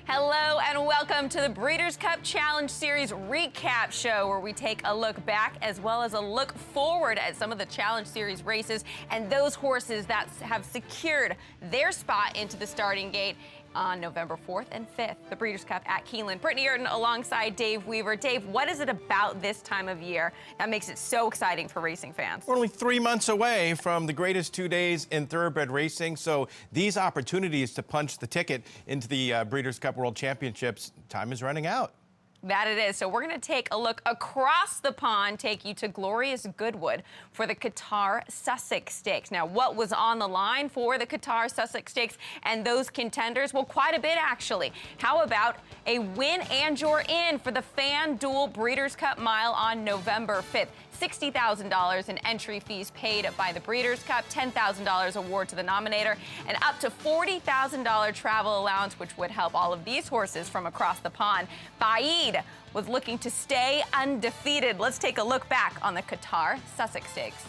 Hello and welcome to the Breeders' Cup Challenge Series recap show, where we take a look back as well as a look forward at some of the Challenge Series races and those horses that have secured their spot into the starting gate on November 4th and 5th, the Breeders' Cup at Keeneland. Brittany Urton alongside Dave Weaver. Dave, what is it about this time of year that makes it so exciting for racing fans? We're only 3 months away from the greatest 2 days in thoroughbred racing, so these opportunities to punch the ticket into the Breeders' Cup World Championships, time is running out. That it is. So we're going to take a look across the pond, take you to glorious Goodwood for the Qatar Sussex Stakes. Now, what was on the line for the Qatar Sussex Stakes and those contenders? Well, quite a bit, actually. How about a win and you're in for the FanDuel Breeders' Cup Mile on November 5th? $60,000 in entry fees paid by the Breeders' Cup, $10,000 award to the nominator, and up to $40,000 travel allowance, which would help all of these horses from across the pond. Baaeed was looking to stay undefeated. Let's take a look back on the Qatar Sussex Stakes.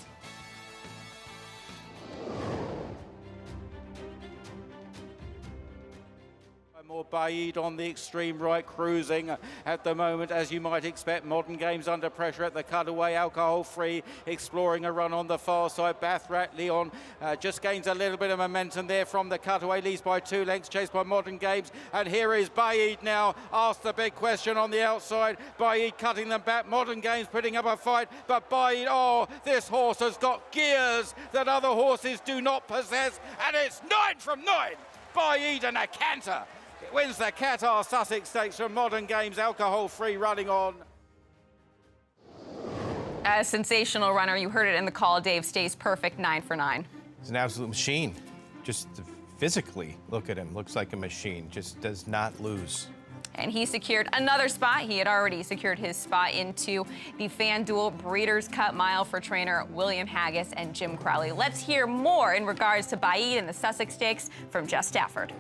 More Baaeed on the extreme right, cruising at the moment, as you might expect. Modern Games under pressure at the cutaway, alcohol-free, exploring a run on the far side. Bathrat Leon just gains a little bit of momentum there from the cutaway, leads by 2 lengths, chased by Modern Games. And here is Baaeed now, asked the big question on the outside. Baaeed cutting them back, Modern Games putting up a fight, but Baaeed, oh, this horse has got gears that other horses do not possess, and it's 9 from 9. Baaeed and a canter. It wins the Qatar Sussex Stakes from Modern Games, alcohol-free, running on. A sensational runner. You heard it in the call. Dave stays perfect, 9 for 9. He's an absolute machine. Just physically, look at him. Looks like a machine. Just does not lose. And he secured another spot. He had already secured his spot into the FanDuel Breeders' Cup Mile for trainer William Haggis and Jim Crowley. Let's hear more in regards to Baaeed and the Sussex Stakes from Jeff Stafford.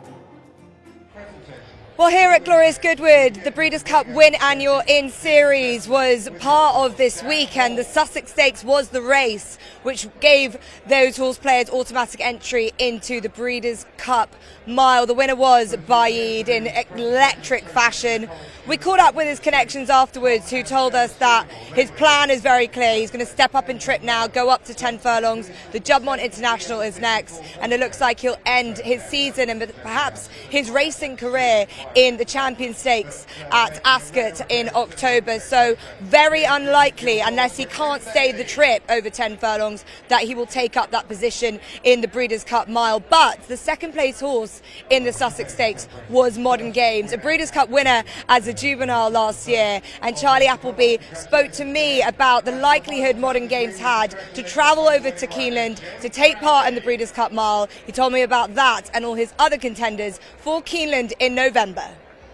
Well, here at Glorious Goodwood, the Breeders' Cup Win and You're In series was part of this week, and the Sussex Stakes was the race which gave those horse players automatic entry into the Breeders' Cup Mile. The winner was Baaeed in electric fashion. We caught up with his connections afterwards, who told us that his plan is very clear. He's going to step up in trip now, go up to 10 furlongs. The Juddmonte International is next, and it looks like he'll end his season and perhaps his racing career in the Champion Stakes at Ascot in October. So very unlikely, unless he can't stay the trip over 10 furlongs, that he will take up that position in the Breeders' Cup Mile. But the second place horse in the Sussex Stakes was Modern Games, a Breeders' Cup winner as a juvenile last year. And Charlie Appleby spoke to me about the likelihood Modern Games had to travel over to Keeneland to take part in the Breeders' Cup Mile. He told me about that and all his other contenders for Keeneland in November.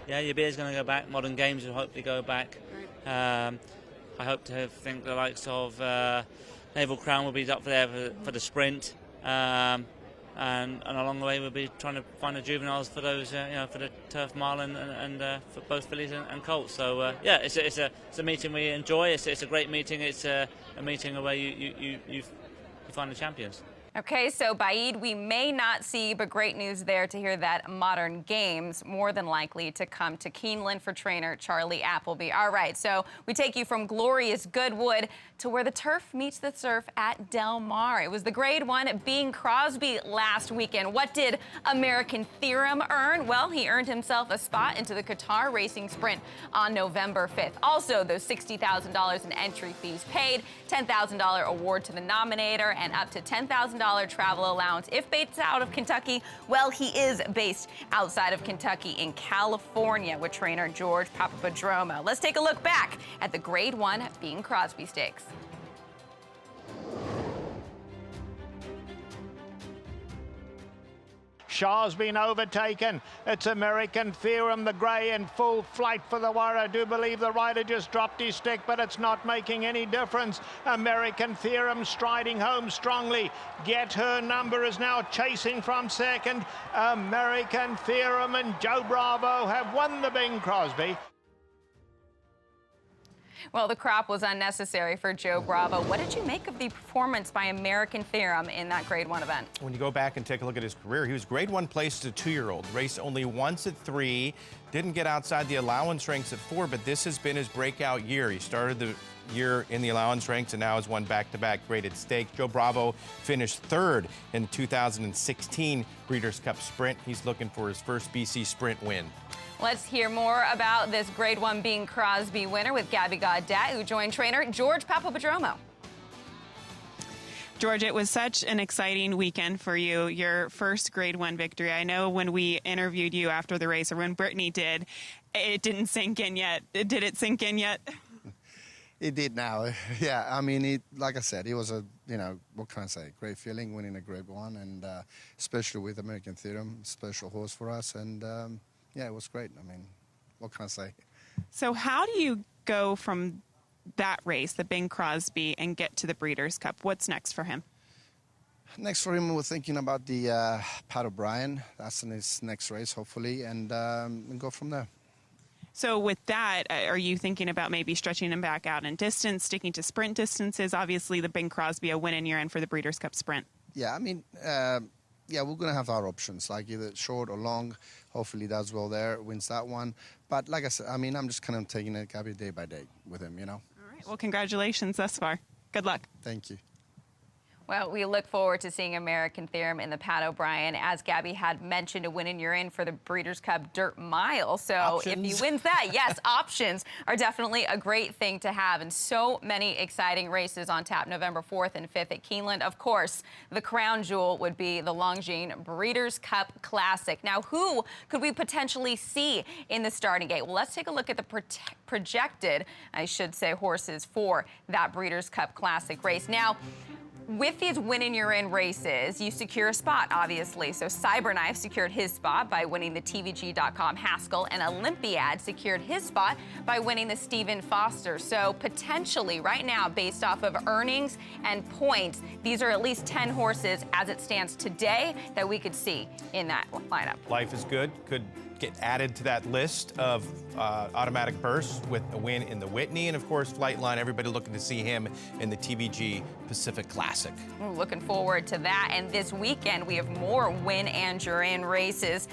Yeah, your beer's going to go back. Modern Games will hopefully go back. I hope to think the likes of Naval Crown will be up there for the sprint, and along the way we'll be trying to find the juveniles for those, for the Turf Mile and for both fillies and colts. So yeah, it's a meeting we enjoy. It's a great meeting. It's a meeting where you find the champions. Okay, so Baaeed, we may not see, but great news there to hear that Modern Games more than likely to come to Keeneland for trainer Charlie Appleby. All right, so we take you from glorious Goodwood to where the turf meets the surf at Del Mar. It was the Grade 1 Bing Crosby last weekend. What did American Theorem earn? Well, he earned himself a spot into the Qatar Racing Sprint on November 5th. Also, those $60,000 in entry fees paid, $10,000 award to the nominator, and up to $10,000 travel allowance. If based out of Kentucky, well, he is based outside of Kentucky in California with trainer George Papadromo. Let's take a look back at the Grade 1 Bing Crosby Stakes. Shah's been overtaken. It's American Theorem, the grey, in full flight for the wire. I do believe the rider just dropped his stick, but it's not making any difference. American Theorem striding home strongly. Get Her Number is now chasing from second. American Theorem and Joe Bravo have won the Bing Crosby. Well, the crop was unnecessary for Joe Bravo. What did you make of the performance by American Theorem in that Grade 1 event? When you go back and take a look at his career, he was Grade 1 placed as a 2-year-old, raced only once at 3, didn't get outside the allowance ranks at 4, but this has been his breakout year. He started the year in the allowance ranks and now has won back-to-back graded stakes. Joe Bravo finished 3rd in 2016 Breeders' Cup Sprint. He's looking for his first BC Sprint win. Let's hear more about this Grade 1 Bing Crosby winner with Gabby Gaudet, who joined trainer George Papapodromo. George, it was such an exciting weekend for you, your first Grade 1 victory. I know when we interviewed you after the race, or when Brittany did, it didn't sink in yet. Did it sink in yet? It did now. Yeah, I mean, like I said, it was a, what can I say, great feeling winning a Grade 1, and especially with American Theorem, special horse for us, and yeah, it was great. I mean, what can I say? So how do you go from that race, the Bing Crosby, and get to the Breeders' Cup? What's next for him? Next for him, we're thinking about the Pat O'Brien. That's in his next race, hopefully, and go from there. So with that, are you thinking about maybe stretching him back out in distance, sticking to sprint distances? Obviously, the Bing Crosby, a win in year end for the Breeders' Cup Sprint. Yeah, I mean, yeah, we're going to have our options, like either short or long. Hopefully does well there, wins that one. But like I said, I mean, I'm just kind of taking it day by day with him, All right. Well, congratulations thus far. Good luck. Thank you. Well, we look forward to seeing American Theorem in the Pat O'Brien. As Gabby had mentioned, a win and you're in for the Breeders' Cup Dirt Mile. So Options. if he wins that, yes, options are definitely a great thing to have. And so many exciting races on tap November 4th and 5th at Keeneland. Of course, the crown jewel would be the Longines Breeders' Cup Classic. Now, who could we potentially see in the starting gate? Well, let's take a look at the projected, I should say, horses for that Breeders' Cup Classic race. Now, with these win and you're in races, you secure a spot, obviously. So Cyberknife secured his spot by winning the TVG.com Haskell, and Olympiad secured his spot by winning the Stephen Foster. So potentially right now, based off of earnings and points, these are at least 10 horses as it stands today that we could see in that lineup. Life is Good could get added to that list of automatic bursts with a win in the Whitney, and of course Flightline, everybody looking to see him in the TVG Pacific Classic. We're looking forward to that, and this weekend we have more win and you're in races.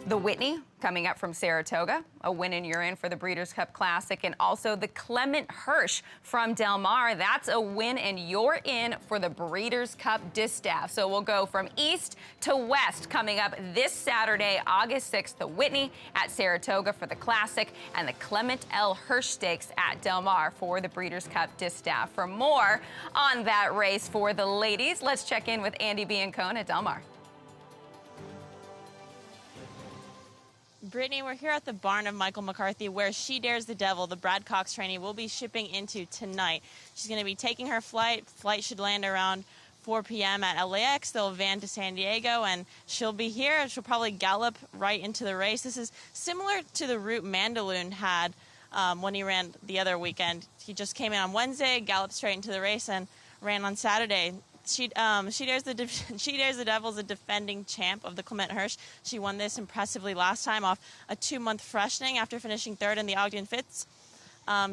The Whitney coming up from Saratoga, a win and you're in for the Breeders' Cup Classic, and also the Clement Hirsch from Del Mar. That's a win and you're in for the Breeders' Cup Distaff. So we'll go from east to west coming up this Saturday, August 6th, the Whitney at Saratoga for the Classic, and the Clement L. Hirsch Stakes at Del Mar for the Breeders' Cup Distaff. For more on that race for the ladies, let's check in with Andy Biancone at Del Mar. Brittany, we're here at the barn of Michael McCarthy, where She Dares the Devil, the Brad Cox trainee, will be shipping into tonight. She's going to be taking her flight. Flight should land around 4 p.m. at LAX. They'll van to San Diego, and she'll be here. She'll probably gallop right into the race. This is similar to the route Mandaloon had when he ran the other weekend. He just came in on Wednesday, galloped straight into the race, and ran on Saturday. She Dares the Devil is a defending champ of the Clement Hirsch. She won this impressively last time off a 2-month freshening after finishing 3rd in the Ogden Fitz.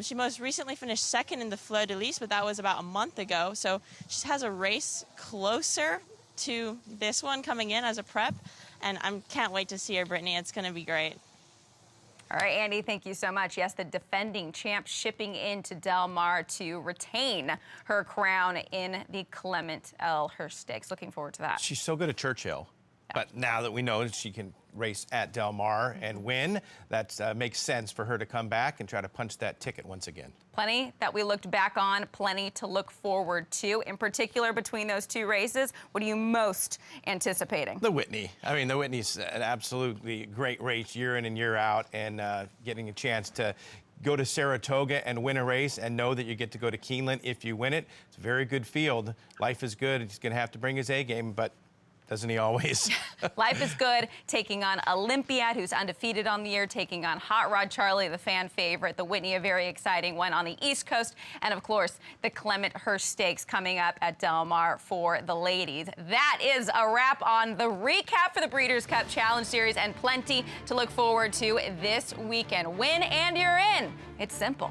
She most recently finished 2nd in the Fleur de Lis, but that was about a month ago. So she has a race closer to this one coming in as a prep, and I can't wait to see her, Brittany. It's going to be great. All right, Andy, thank you so much. Yes, the defending champ shipping into Del Mar to retain her crown in the Clement L. Hirsch Stakes. Looking forward to that. She's so good at Churchill. But now that we know that she can race at Del Mar and win, that makes sense for her to come back and try to punch that ticket once again. Plenty that we looked back on, plenty to look forward to. In particular, between those two races, what are you most anticipating? The Whitney. I mean, the Whitney's an absolutely great race year in and year out, and getting a chance to go to Saratoga and win a race and know that you get to go to Keeneland if you win it. It's a very good field. Life is Good. He's going to have to bring his A game, but doesn't he always? Life is Good, taking on Olympiad, who's undefeated on the year, taking on Hot Rod Charlie, the fan favorite. The Whitney, a very exciting one on the East Coast. And, of course, the Clement Hirsch Stakes coming up at Del Mar for the ladies. That is a wrap on the recap for the Breeders' Cup Challenge Series, and plenty to look forward to this weekend. Win and you're in. It's simple.